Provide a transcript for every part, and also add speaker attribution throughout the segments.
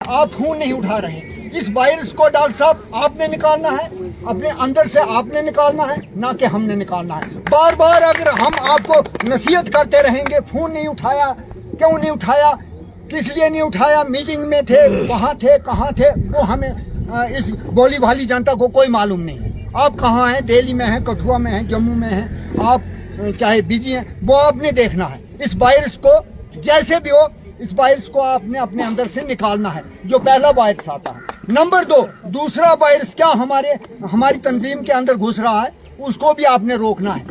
Speaker 1: आप फोन नहीं उठा रहे हैं। इस वायरस को डॉक्टर साहब आपने निकालना है, अपने अंदर से आपने निकालना है, ना कि हमने निकालना है। बार बार अगर हम आपको नसीहत करते रहेंगे, फोन नहीं उठाया, क्यों नहीं उठाया, किस लिए नहीं उठाया, मीटिंग में थे, वहाँ थे, कहाँ थे, वो हमें इस बोली भाली जनता को कोई मालूम नहीं है। आप कहाँ हैं, दिल्ली में हैं, कठुआ में हैं, जम्मू में हैं, आप चाहे बिजी हैं, वो आपने देखना है। इस वायरस को जैसे भी हो, इस वायरस को आपने अपने अंदर से निकालना है, जो पहला वायरस आता है। नंबर 2, दूसरा वायरस क्या हमारी तंजीम के अंदर घुस रहा है, उसको भी आपने रोकना है।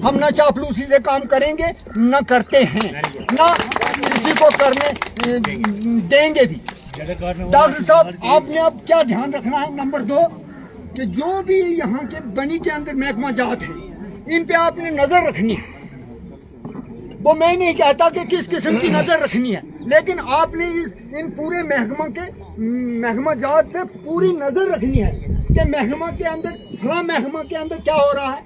Speaker 1: हम न चापलूसी से काम करेंगे, न करते हैं, न किसी को करने देंगे भी। डॉक्टर साहब, आपने अब क्या ध्यान रखना है, नंबर 2, कि जो भी यहाँ के बनी के अंदर महकमा जात है, इन पे आपने नजर रखनी है। वो मैं नहीं कहता कि किस किस्म की नजर रखनी है, लेकिन आपने इन पूरे महकमा जात पे पूरी नजर रखनी है कि महकमा के अंदर, फला महकमा के अंदर क्या हो रहा है,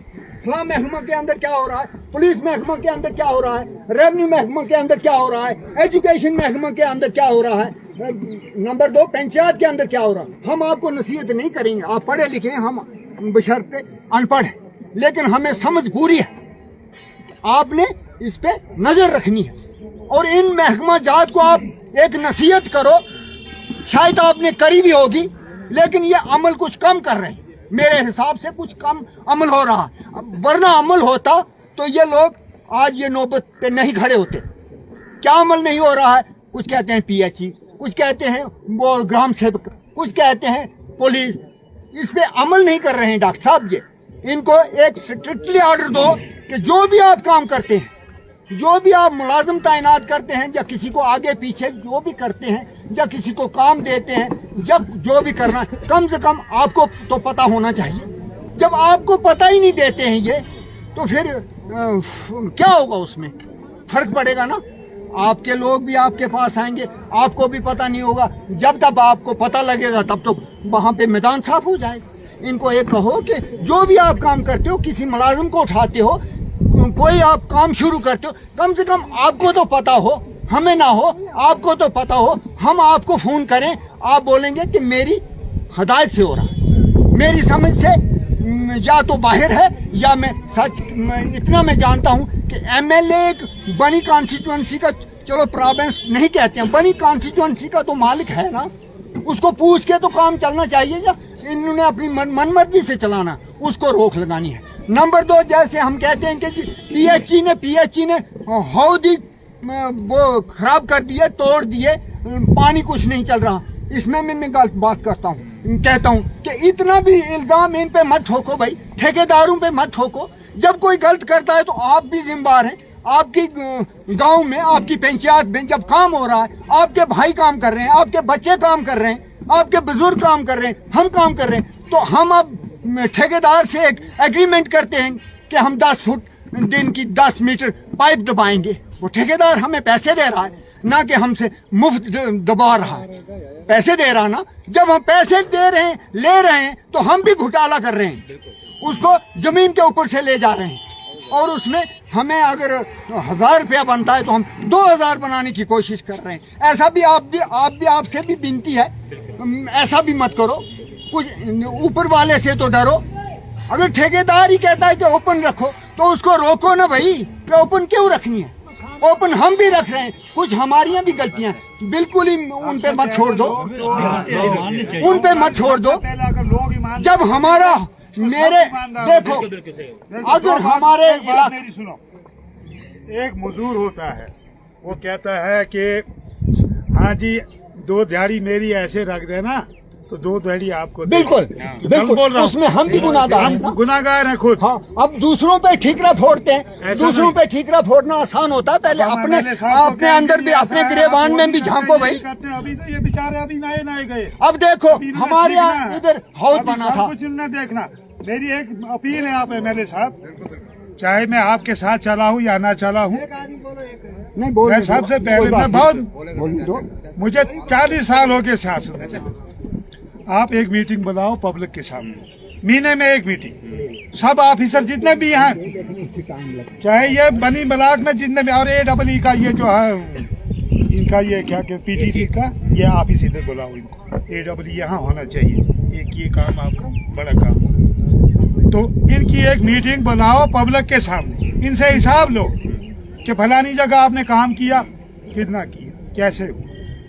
Speaker 1: फला महकमा के अंदर क्या हो रहा है, पुलिस महकमा के अंदर क्या हो रहा है, रेवेन्यू महकमा के अंदर क्या हो रहा है, एजुकेशन महकमा के अंदर क्या हो रहा है, नंबर 2 पंचायत के अंदर क्या हो रहा है। हम आपको नसीहत नहीं करेंगे, आप पढ़े लिखे हैं, हम बशर्ते अनपढ़ हैं, लेकिन हमें समझ पूरी है। आपने इस पे नजर रखनी है और इन महकमा जात को आप एक नसीहत करो, शायद आपने करी भी होगी, लेकिन ये अमल कुछ कम कर रहे हैं। मेरे हिसाब से कुछ कम अमल हो रहा है, वरना अमल होता तो ये लोग आज ये नौबत पे नहीं खड़े होते। क्या अमल नहीं हो रहा है? कुछ कहते हैं PHE, कुछ कहते हैं वो ग्राम सेवक, कुछ कहते हैं पुलिस, इस पे अमल नहीं कर रहे हैं। डॉक्टर साहब, ये इनको एक स्ट्रिक्टली ऑर्डर दो कि जो भी आप काम करते हैं, जो भी आप मुलाजिम तैनात करते हैं, या किसी को आगे पीछे जो भी करते हैं, या किसी को काम देते हैं, जब जो भी करना है, कम से कम आपको तो पता होना चाहिए। जब आपको पता ही नहीं देते हैं ये, तो फिर क्या होगा, उसमें फर्क पड़ेगा ना। आपके लोग भी आपके पास आएंगे, आपको भी पता नहीं होगा। जब तक आपको पता लगेगा तब तो वहाँ पे मैदान साफ हो जाएगा। इनको एक कहो कि जो भी आप काम करते हो, किसी मुलाजिम को उठाते हो, कोई आप काम शुरू करते हो, कम से कम आपको तो पता हो, हमें ना हो, आपको तो पता हो। हम आपको फोन करें, आप बोलेंगे कि मेरी हदायत से हो रहा, मेरी समझ से या तो बाहर है, या मैं इतना मैं जानता हूं कि MLA एक बनी कॉन्स्टिट्यूएंसी का, चलो प्रोविंस नहीं कहते हैं, बनी कॉन्स्टिट्यूएंसी का तो मालिक है ना, उसको पूछ के तो काम चलना चाहिए। या इन्होंने अपनी मनमर्जी से चलाना, उसको रोक लगानी है। नंबर 2, जैसे हम कहते हैं कि PHE ने हौदी वो खराब कर दिए, तोड़ दिए, पानी कुछ नहीं चल रहा। इसमें मैं गलत बात करता हूँ, कहता हूँ कि इतना भी इल्जाम इन पे मत ठोको भाई, ठेकेदारों पे मत ठोको। जब कोई गलत करता है तो आप भी जिम्मेदार हैं। आपकी गांव में, आपकी पंचायत में जब काम हो रहा है, आपके भाई काम कर रहे हैं, आपके बच्चे काम कर रहे हैं, आपके बुजुर्ग काम कर रहे हैं, हम काम कर रहे हैं, तो हम अब ठेकेदार से एक एग्रीमेंट करते हैं कि हम 10 फुट दिन की 10 मीटर पाइप दबाएंगे। वो ठेकेदार हमें पैसे दे रहा है, ना कि हमसे मुफ्त दबा रहा है। पैसे दे रहा ना, जब हम पैसे दे रहे हैं, ले रहे हैं, तो हम भी घोटाला कर रहे हैं, उसको जमीन के ऊपर से ले जा रहे हैं। और उसमें हमें अगर 1000 रुपया बनता है तो हम 2000 बनाने की कोशिश कर रहे हैं। ऐसा भी आपसे भी विनती है, ऐसा भी मत करो। कुछ ऊपर वाले से तो डरो। अगर ठेकेदार ही कहता है कि ओपन रखो, तो उसको रोको ना भाई, कि ओपन क्यों रखनी है। ओपन हम भी रख रहे हैं, कुछ हमारियां भी गलतियां, बिल्कुल ही उन पे मत छोड़ दो, उन पे मत छोड़ दो। जब हमारा मेरे देखो, अगर हमारे
Speaker 2: मेरी सुनो, एक मजदूर होता है, वो कहता है कि हाँ जी 2 दिहाड़ी मेरी ऐसे रख देना, तो 2 दिहाड़ी आपको।
Speaker 1: बिल्कुल बिल्कुल, उसमें हम भी गुनाहगार हैं,
Speaker 2: हम गुनाहगार हैं खुद।
Speaker 1: हाँ, अब दूसरों पे ठीकरा फोड़ते हैं, दूसरों पे ठीकरा फोड़ना आसान होता है। पहले अपने अंदर भी, अपने गिरेबान में भी झांको भाई।
Speaker 2: अभी तो ये बेचारे अभी नए गए।
Speaker 1: अब देखो हमारे यहाँ इधर हौद बना था,
Speaker 2: कुछ न देखना। मेरी एक अपील है आप MLA साहब, चाहे मैं आपके साथ चला हूँ या ना चला हूँ,
Speaker 1: नहीं बोल,
Speaker 2: मैं सबसे पहले मैं बहुत, मुझे 40 साल हो गए सियासत में। आप एक मीटिंग बुलाओ पब्लिक के सामने, महीने में एक मीटिंग, सब ऑफिसर जितने भी हैं, चाहे ये बनी ब्लॉक में जितने भी, और AEE का ये जो है इनका ये क्या कि पीटीसी का ये ऑफिस इधर बुलाओ इनको, AW यहाँ होना चाहिए। एक ये काम आपका बड़ा काम, तो इनकी एक मीटिंग बुलाओ पब्लिक के सामने, इनसे हिसाब लो कि फलानी जगह आपने काम किया, कितना किया, कैसे हो।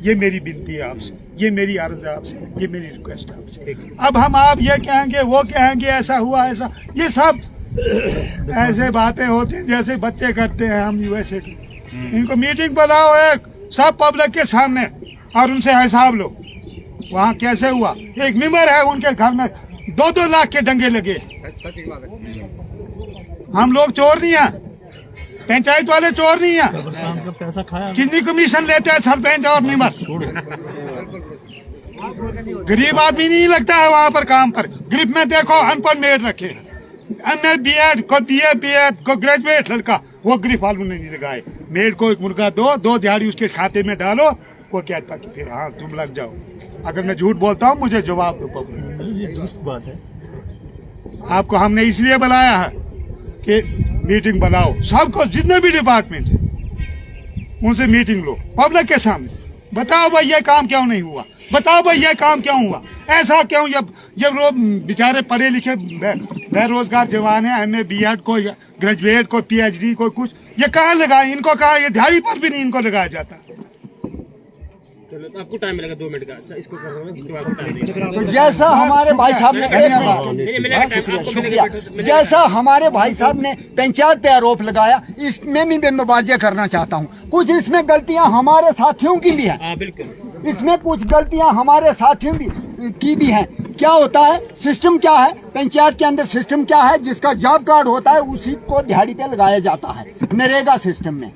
Speaker 2: ये मेरी विनती है आपसे, ये मेरी अर्ज है आपसे, ये मेरी रिक्वेस्ट है आपसे। अब हम आप ये कहेंगे वो कहेंगे ऐसा हुआ ऐसा, ये सब ऐसे बातें होती हैं जैसे बच्चे करते हैं हम वैसे। इनको मीटिंग बुलाओ एक सब पब्लिक के सामने और उनसे हिसाब लो वहाँ कैसे हुआ। एक मेंबर है उनके घर में 2-2 लाख के डंगे लगे। हम लोग चोर नहीं हैं, पंचायत वाले चोर नहीं हैं।
Speaker 3: पैसा खाया
Speaker 2: कितनी कमीशन लेते हैं सरपंच और मेंबर। गरीब आदमी नहीं लगता है वहाँ पर काम पर। ग्रिप में देखो अनपढ़ मेड रखे, MA BEd को BA BEd को ग्रेजुएट लड़का, वो ग्रिप वालों ने नहीं लगाए। मेड को एक मुर्गा दो, 2 दिहाड़ी उसके खाते में डालो, वो कहता कि फिर हाँ तुम लग जाओ। अगर मैं झूठ बोलता हूँ मुझे जवाब दो।
Speaker 3: ये दुरुस्त बात है।
Speaker 2: आपको हमने इसलिए बुलाया है कि मीटिंग बनाओ, सबको जितने भी डिपार्टमेंट है उनसे मीटिंग लो पब्लिक के सामने। बताओ भाई ये काम क्यों नहीं हुआ, बताओ भाई ये काम क्यों हुआ, ऐसा क्यों। जब लोग बेचारे पढ़े लिखे बेरोजगार जवान हैं, MA BEd को ग्रेजुएट को PhD को कुछ, ये कहाँ लगाए, इनको कहाँ, ये दिहाड़ी पर भी नहीं इनको लगाया जाता।
Speaker 4: चलो आपको टाइम मिलेगा 2 मिनट का। अच्छा इसको कर रहा हूँ, इसके बाद टाइम देंगे।
Speaker 1: तो जैसा हमारे भाई साहब ने जैसा हमारे भाई साहब ने पंचायत पे आरोप लगाया, इसमें भी मैं वाजिया करना चाहता हूँ, कुछ इसमें गलतियाँ हमारे साथियों की भी हैं।
Speaker 4: बिल्कुल,
Speaker 1: इसमें कुछ गलतियां हमारे साथियों की भी हैं। क्या होता है, सिस्टम क्या है पंचायत के अंदर, सिस्टम क्या है, जिसका जॉब कार्ड होता है उसी को दिहाड़ी पे लगाया जाता है नरेगा सिस्टम में।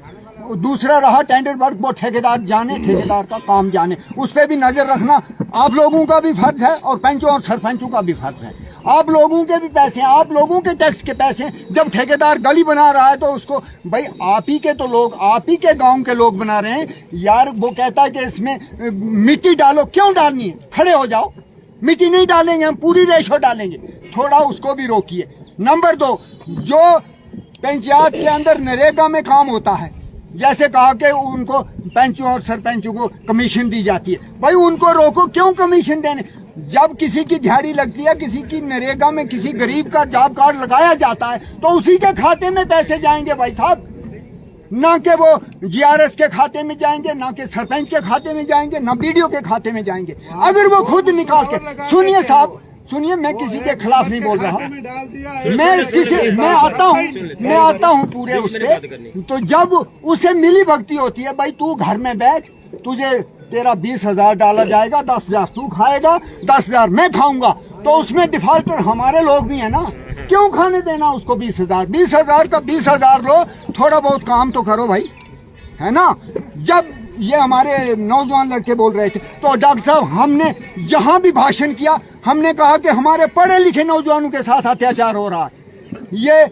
Speaker 1: दूसरा रहा टेंडर वर्क, वो ठेकेदार जाने, ठेकेदार का काम जाने, उस पर भी नजर रखना आप लोगों का भी फर्ज है और पंचों और सरपंचों का भी फर्ज है। आप लोगों के भी पैसे हैं, आप लोगों के टैक्स के पैसे। जब ठेकेदार गली बना रहा है तो उसको भाई आप ही के तो लोग, आप ही के गांव के लोग बना रहे हैं यार। वो कहता है कि इसमें मिट्टी डालो, क्यों डालनी है, खड़े हो जाओ। मिट्टी नहीं डालेंगे हम, पूरी रेशो डालेंगे, थोड़ा उसको भी रोकिए। नंबर 2, जो पंचायत के अंदर नरेगा में काम होता है, जैसे कहा कि उनको पंचों और सरपंचों को कमीशन दी जाती है, भाई उनको रोको, क्यों कमीशन देने। जब किसी की दिहाड़ी लगती है, किसी की नरेगा में किसी गरीब का जॉब कार्ड लगाया जाता है तो उसी के खाते में पैसे जाएंगे भाई साहब, ना कि वो GRS के खाते में जाएंगे, ना कि सरपंच के खाते में जाएंगे, ना BDO के खाते में जाएंगे। अगर वो खुद निकाल के, सुनिए साहब सुनिए, मैं किसी के खिलाफ नहीं बोल रहा, मैं आता हूँ पूरे उसके। तो जब उसे मिली भक्ति होती है, भाई तू घर में बैठ, तुझे तेरा 20,000 डाला जाएगा, 10,000 तू खाएगा, 10,000 मैं खाऊंगा, तो उसमें डिफॉल्टर हमारे लोग भी है ना, क्यों खाने देना उसको 20,000। 20,000 का 20,000 लो, थोड़ा बहुत काम तो करो भाई, है ना। जब ये हमारे नौजवान लड़के बोल रहे थे तो डॉक्टर साहब हमने जहां भी भाषण किया, हमने कहा कि हमारे पढ़े लिखे नौजवानों के साथ अत्याचार हो रहा है। ये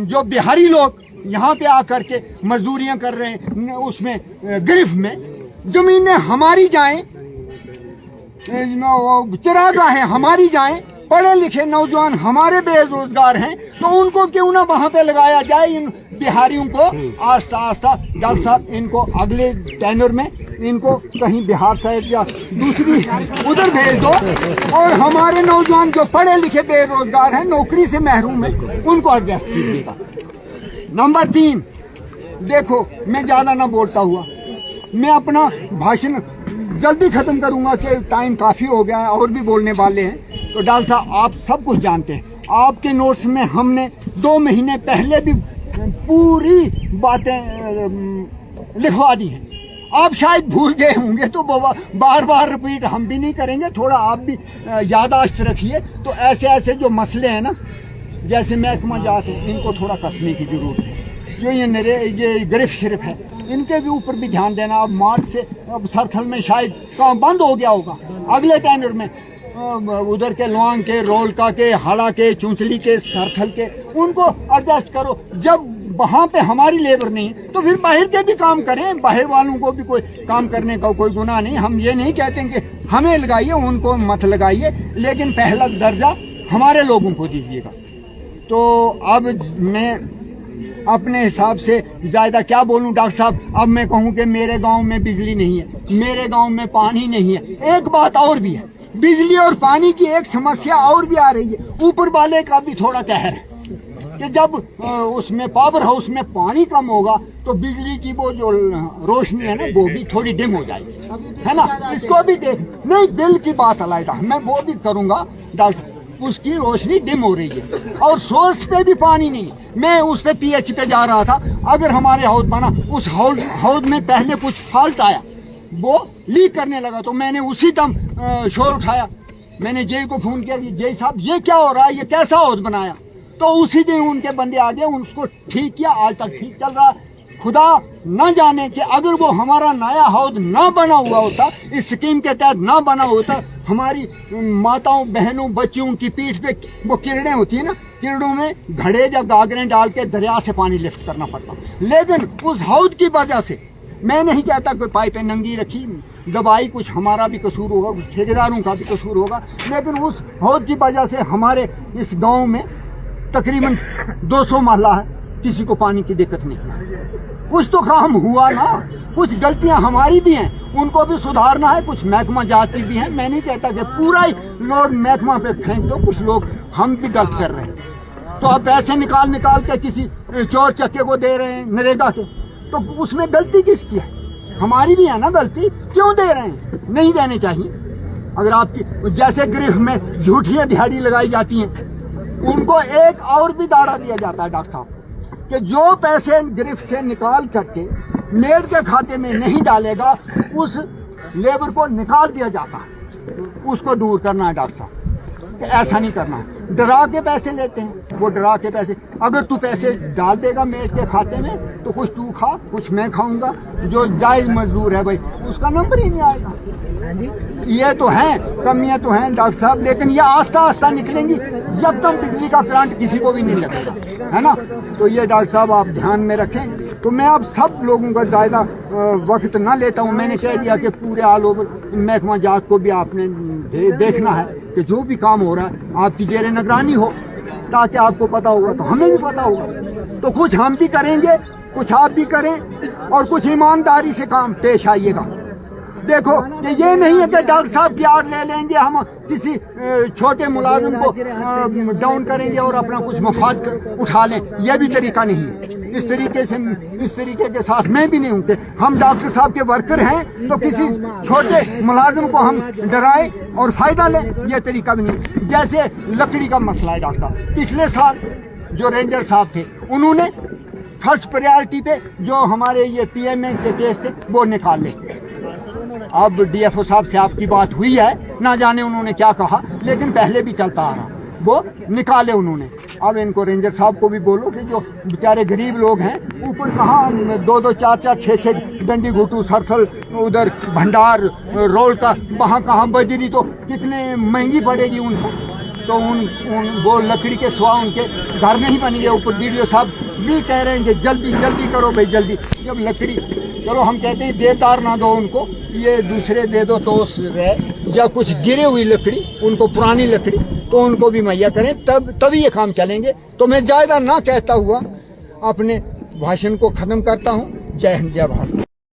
Speaker 1: जो बिहारी लोग यहाँ पे आकर के मजदूरियां कर रहे हैं, उसमें गिरफ्त में जमीनें हमारी जाएं, चरागाहें हमारी जाएं, पढ़े लिखे नौजवान हमारे बेरोजगार हैं, तो उनको क्यों ना वहां पे लगाया जाए। इन बिहारियों को आस्ता आस्ता डॉक्टर साहब इनको अगले टेनर में इनको कहीं बिहार साइड या दूसरी उधर भेज दो, और हमारे नौजवान जो पढ़े लिखे बेरोजगार हैं, नौकरी से महरूम हैं, उनको एडजस्ट कीजिएगा। नंबर 3, देखो मैं ज्यादा ना बोलता हुआ मैं अपना भाषण जल्दी खत्म करूंगा कि टाइम काफी हो गया है, और भी बोलने वाले हैं। तो डॉक्टर साहब आप सब कुछ जानते हैं, आपके नोट्स में हमने 2 महीने पहले भी पूरी बातें लिखवा दी हैं। आप शायद भूल गए होंगे, तो बार बार रिपीट हम भी नहीं करेंगे, थोड़ा आप भी याददाश्त रखिए। तो ऐसे ऐसे जो मसले हैं ना, जैसे महकमा जात है, इनको थोड़ा कसने की जरूरत है। जो ये गिरफ्त शिरफ है, इनके भी ऊपर भी ध्यान देना। अब मार्च से अब सरथल में शायद काम बंद हो गया होगा, अगले टेंडर में उधर के लोआंग के, रोलका के, हाड़ा के, चूंचली के, सरथल के, उनको एडजस्ट करो। जब वहाँ पे हमारी लेबर नहीं तो फिर बाहर के भी काम करें, बाहर वालों को भी कोई काम करने का कोई गुनाह नहीं। हम ये नहीं कहते कि हमें लगाइए, उनको मत लगाइए, लेकिन पहला दर्जा हमारे लोगों को दीजिएगा। तो अब मैं अपने हिसाब से ज़्यादा क्या बोलूं डॉक्टर साहब। अब मैं कहूं कि मेरे गांव में बिजली नहीं है, मेरे गांव में पानी नहीं है। एक बात और भी है, बिजली और पानी की एक समस्या और भी आ रही है। ऊपर वाले का भी थोड़ा कहर है कि जब उसमें पावर हाउस में पानी कम होगा तो बिजली की वो जो रोशनी है ना वो भी थोड़ी डिम हो जाएगी, है ना। इसको भी देख, नहीं बिल की बात अलग है, मैं वो भी करूंगा डॉक्टर। उसकी रोशनी डिम हो रही है और सोर्स पे भी पानी नहीं है। मैं उस पे पीएच पे जा रहा था, अगर हमारे हौद बना, उस हौद में पहले कुछ फॉल्ट आया, वो लीक करने लगा, तो मैंने उसी दम शोर उठाया। मैंने जेई को फोन किया कि जेई साहब ये क्या हो रहा है, ये कैसा हौद बनाया। तो उसी दिन उनके बंदे आ गए, उसको ठीक किया, आज तक ठीक चल रहा है। खुदा न जाने कि अगर वो हमारा नया हौद ना बना हुआ होता, इस स्कीम के तहत ना बना होता, हमारी माताओं बहनों बच्चियों की पीठ पे वो किरणें होती है ना, किरणों में घड़े या गागरें डाल के दरिया से पानी लिफ्ट करना पड़ता। लेकिन उस हौद की वजह से, मैं नहीं कहता कोई पाइपें नंगी रखी, दवाई कुछ हमारा भी कसूर होगा, कुछ ठेकेदारों का भी कसूर होगा, लेकिन उस हौद की वजह से हमारे इस गाँव में तकरीबन 200 मोहल्ला है, किसी को पानी की दिक्कत नहीं है। कुछ तो काम हुआ ना, कुछ गलतियां हमारी भी हैं, उनको भी सुधारना है, कुछ महकमा जात की भी हैं। मैं नहीं कहता कि पूरा ही लोड महकमा पे फेंक दो, कुछ लोग हम भी गलत कर रहे हैं। तो अब पैसे निकाल के किसी चोर चक्के को दे रहे हैं नरेगा के, तो उसमें गलती किसकी है? हमारी भी है ना गलती, क्यों दे रहे हैं? नहीं देने चाहिए। अगर आपकी जैसे गिरफ्त में झूठियां दिहाड़ी लगाई जाती हैं, उनको एक और भी दाड़ा दिया जाता है डॉक्टर साहब, कि जो पैसे गिरफ्त से निकाल करके मेड के खाते में नहीं डालेगा, उस लेबर को निकाल दिया जाता है। उसको दूर करना है डॉक्टर साहब, कि ऐसा नहीं करना है। डरा के पैसे लेते हैं, वो डरा के पैसे, अगर तू पैसे डाल देगा मेड के खाते में तो कुछ तू खा, कुछ मैं खाऊंगा। जो जायज मजदूर है भाई, उसका नंबर ही नहीं आएगा। ये तो है, कमियां तो हैं डॉक्टर साहब, लेकिन ये आस्ता आस्ता निकलेंगी जब तक बिजली का करंट किसी को भी नहीं लगेगा, है ना। तो ये डॉक्टर साहब आप ध्यान में रखें। तो मैं अब सब लोगों का ज़्यादा वक्त ना लेता हूँ। मैंने कह दिया कि पूरे ऑल ओवर महकमा जात को भी आपने देखना है कि जो भी काम हो रहा है आपकी जेर निगरानी हो, ताकि आपको पता होगा तो हमें भी पता होगा। तो कुछ हम भी करेंगे, कुछ आप भी करें, और कुछ ईमानदारी से काम पेश आइएगा। देखो कि ये नहीं है कि डॉक्टर साहब की आड़ ले लेंगे, हम किसी छोटे मुलाजिम को डाउन करेंगे और अपना कुछ मफाद उठा लें, यह भी तरीका नहीं है। इस तरीके के साथ मैं भी नहीं हूँ कि हम डॉक्टर साहब के वर्कर हैं तो किसी छोटे मुलाजिम को हम डराएं और फायदा लें, यह तरीका भी नहीं। जैसे लकड़ी का मसला है डॉक्टर साहब, पिछले साल जो रेंजर साहब थे, उन्होंने फर्स्ट प्रायोरिटी पे जो हमारे ये पीएमए के केस थे वो निकाल ले। अब डीएफओ साहब से आपकी बात हुई है, ना जाने उन्होंने क्या कहा, लेकिन पहले भी चलता आ रहा, वो निकाले उन्होंने। अब इनको रेंजर साहब को भी बोलो कि जो बेचारे गरीब लोग हैं, ऊपर कहाँ 2-2, 4-4, 6-6 डंडी घुटू सरथल, उधर भंडार रोल का, वहाँ कहाँ बजरी, तो कितने महंगी पड़ेगी उनको। तो वो लकड़ी के सिवा उनके घर नहीं बनेंगे। ऊपर वीडियो साहब भी कह रहे हैं कि जल्दी जल्दी करो भाई, जल्दी। जब लकड़ी, चलो हम कहते हैं देवदार ना दो उनको, ये दूसरे दे दो तो या कुछ गिरे हुई लकड़ी, उनको पुरानी लकड़ी, तो उनको भी मुहैया करें, तभी ये काम चलेंगे। तो मैं ज़्यादा ना कहता हुआ अपने भाषण को ख़त्म करता हूँ। जय हिंद, जय भारत।